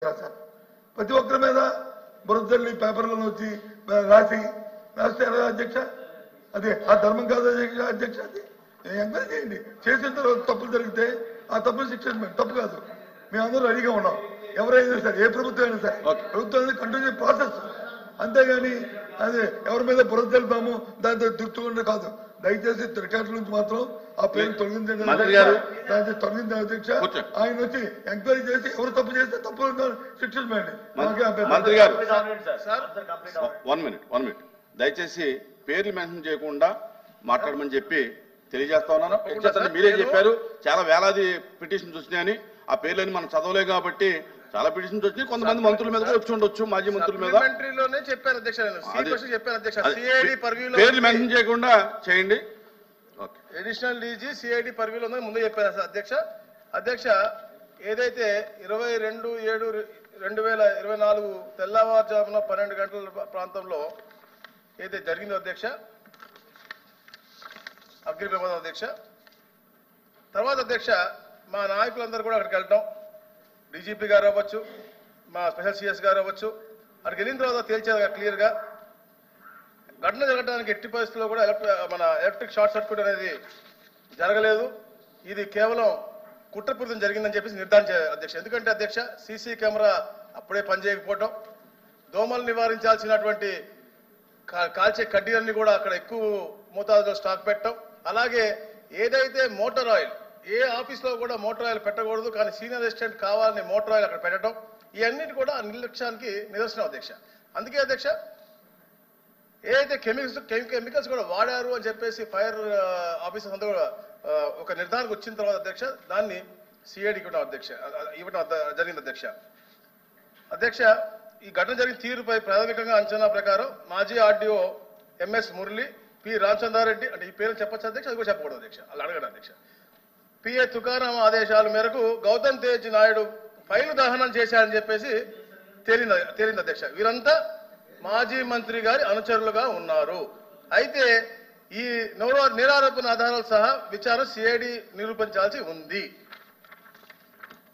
ప్రతి ఒక్కరి మీద బురదల్లి పేపర్లను వచ్చి రాస్తే ఎలా అధ్యక్ష? అదే ఆ ధర్మం కాదు అధ్యక్ష. అది ఎంక్వైరీ చేయండి. చేసిన తర్వాత తప్పులు జరిగితే ఆ తప్పులు శిక్షించండి. తప్పు కాదు. మేమందరూ రెడీగా ఉన్నాం. ఎవరైనా సరే, ఏ ప్రభుత్వం అయినా సరే, ప్రభుత్వం అనేది కంటిన్యూ ప్రాసెస్. అంతేగాని అది ఎవరి మీద బురద తెలుపుతాము దాంతో దిగుతుండే కాదు. దయచేసి రికార్డు నుంచి మాత్రం ఆ పేరు తొలగించండి. దాన్ని తొలగించే అధ్యక్ష. ఆయన వచ్చి ఎంక్వైరీ చేసి ఎవరు తప్పు చేస్తే తప్పు శిక్షించండి. మంత్రి గారు 1 minute దయచేసి పేర్లు మెన్షన్ చేయకుండా మాట్లాడమని చెప్పి తెలియజేస్తా ఉన్నాను. మీరే చెప్పారు చాలా వేలాది పిటిషన్స్ వచ్చినాయని. ఆ పేర్లని మనం చదవలే కాబట్టి చాలా పిటిషన్స్ వచ్చినాయి. కొంతమంది మంత్రుల మీద వచ్చి ఉండొచ్చు, మాజీ మంత్రుల మీద. పేర్లు మెన్షన్ చేయకుండా చేయండి. అడిషనల్ డీజీ సిఐడి పర్వ్యూలో ఉందని ముందే చెప్పారు అధ్యక్ష. ఏదైతే 22/7/2024 తెల్లవారుజామున 12 గంటల ప్రాంతంలో ఏదైతే జరిగిందో అధ్యక్ష, అగ్ని ప్రమాదం అధ్యక్ష, తర్వాత అధ్యక్ష మా నాయకులందరూ కూడా అక్కడికి వెళ్ళటం, డీజీపీ గారు అవ్వచ్చు, మా స్పెషల్ సిఎస్ గారు అవ్వచ్చు, అక్కడికి వెళ్ళిన తర్వాత తేల్చేది క్లియర్గా ఘటన జరగడానికి ఎట్టి పరిస్థితుల్లో కూడా ఎలక్ట్రిక్ షార్ట్ సర్క్యూట్ అనేది జరగలేదు. ఇది కేవలం కుట్రపూరితం జరిగిందని చెప్పేసి నిర్ధారించారు అధ్యక్ష. ఎందుకంటే అధ్యక్ష సీసీ కెమెరా అప్పుడే పనిచేయకపోవడం, దోమలు నివారించాల్సినటువంటి కాల్చే కడ్డీలన్నీ కూడా అక్కడ ఎక్కువ మోతాదులో స్టాక్ పెట్టడం, అలాగే ఏదైతే మోటార్ ఆయిల్ ఏ ఆఫీస్లో కూడా మోటార్ ఆయిల్ పెట్టకూడదు కానీ సీనియర్ అసిస్టెంట్ కావాలని మోటార్ ఆయిల్ అక్కడ పెట్టడం, ఇవన్నిటి కూడా నిర్లక్ష్యానికి నిదర్శనం అధ్యక్ష. అందుకే అధ్యక్ష ఏదైతే కెమికల్స్ కూడా వాడారు అని చెప్పేసి ఫైర్ ఆఫీసర్స్ అంతా కూడా ఒక నిర్ధారణకు వచ్చిన తర్వాత అధ్యక్ష దాన్ని సిఐడికి ఇవ్వడం జరిగింది అధ్యక్ష. ఈ ఘటన జరిగిన తీరుపై ప్రాథమికంగా అంచనా ప్రకారం మాజీ RDO MS Murali, P Ramachandra Reddy, అంటే ఈ పేరు చెప్పచ్చు అధ్యక్ష, అది కూడా చెప్పకూడదు అధ్యక్ష, అలా అడగడం అధ్యక్ష. పిఏ తుకారాం ఆదేశాల మేరకు గౌతమ్ తేజ్ నాయుడు ఫైలు దహనం చేశారని చెప్పేసి తేలింది అధ్యక్ష. వీరంతా మాజీ మంత్రి గారి అనుచరులుగా ఉన్నారు. అయితే ఈ నేరారోపణ ఆధారాలు సహా విచారణ సిఐడి నిరూపించాల్సి ఉంది.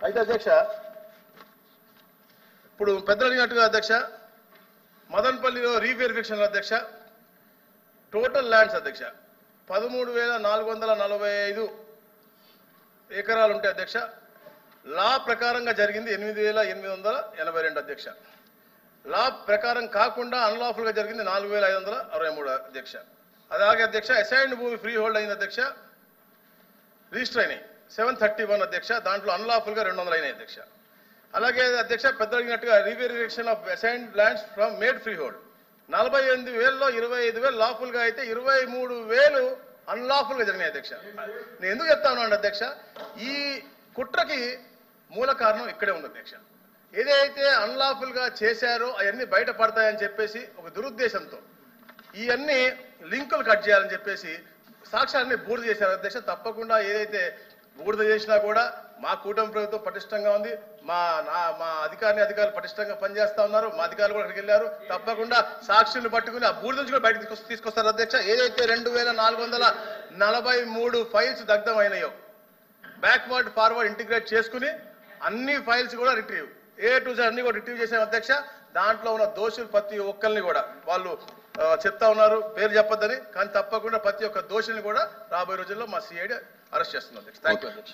అయితే అధ్యక్ష ఇప్పుడు పెద్దలు అడిగినట్టుగా అధ్యక్ష మదన్పల్లిలో రీవెరిఫికేషన్ అధ్యక్ష టోటల్ ల్యాండ్స్ అధ్యక్ష 13,445 ఎకరాలు ఉంటాయి అధ్యక్ష. లా ప్రకారంగా జరిగింది 8,882 అధ్యక్ష. లా ప్రకారం కాకుండా అన్లాఫుల్ గా జరిగింది 4,563 అధ్యక్ష. అలాగే అధ్యక్ష అసైన్డ్ భూమి ఫ్రీ హోల్డ్ అయింది అధ్యక్ష, రిజిస్టర్ అయినాయి 731 అధ్యక్ష. దాంట్లో అన్లాఫుల్ గా 200 అయినాయి అధ్యక్ష. అలాగే అధ్యక్ష పెద్ద అడిగినట్టుగా reverification of assigned lands from made free hold 48,000లో 25,000 లాఫుల్ గా అయితే 23,000 అన్లాఫుల్ గా జరిగినాయి అధ్యక్ష. నేను ఎందుకు చెప్తా ఉన్నాను అధ్యక్ష, ఈ కుట్రకి మూల కారణం ఇక్కడే ఉంది అధ్యక్ష. ఏదైతే అన్లాఫుల్ గా చేశారో అవన్నీ బయటపడతాయని చెప్పేసి ఒక దురుద్దేశంతో ఇవన్నీ లింకులు కట్ చేయాలని చెప్పేసి సాక్ష్యాన్ని బూడిద చేశారు అధ్యక్ష. తప్పకుండా ఏదైతే బూడిద చేసినా కూడా మా కూటమి ప్రభుత్వం పటిష్టంగా ఉంది. మా అధికారులు పటిష్టంగా పనిచేస్తా ఉన్నారు. మా అధికారులు కూడా అక్కడికి వెళ్ళారు. తప్పకుండా సాక్షులను పట్టుకుని ఆ బూడిద నుంచి కూడా బయటకు తీసుకొస్తారు అధ్యక్ష. ఏదైతే 2,443 ఫైల్స్ దగ్ధమైనాయో బ్యాక్వర్డ్ ఫార్వర్డ్ ఇంటిగ్రేట్ చేసుకుని అన్ని ఫైల్స్ కూడా రిట్రీవ్ A to Z అన్ని కూడా రిట్రీవ్ చేసాం అధ్యక్ష. దాంట్లో ఉన్న దోషులు ప్రతి ఒక్కరిని కూడా వాళ్ళు చెప్తా ఉన్నారు, పేరు చెప్పొద్దని, కానీ తప్పకుండా ప్రతి ఒక్క దోషుల్ని కూడా రాబోయే రోజుల్లో మా సిఐడి అరెస్ట్ చేస్తుంది అధ్యక్ష. థ్యాంక్ యూ అధ్యక్ష.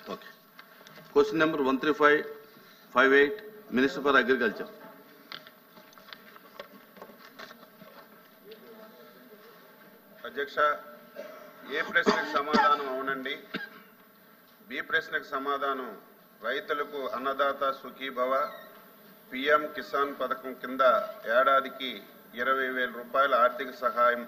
Question number 13558 minister for agriculture. అధ్యక్ష ఏ ప్రశ్నకు సమాధానం అవునండి, బి ప్రశ్నకు సమాధానం రైతులకు అన్నదాత సుఖీభవ పిఎం కిసాన్ పథకం కింద ఏడాదికి 20,000 రూపాయల ఆర్థిక సహాయం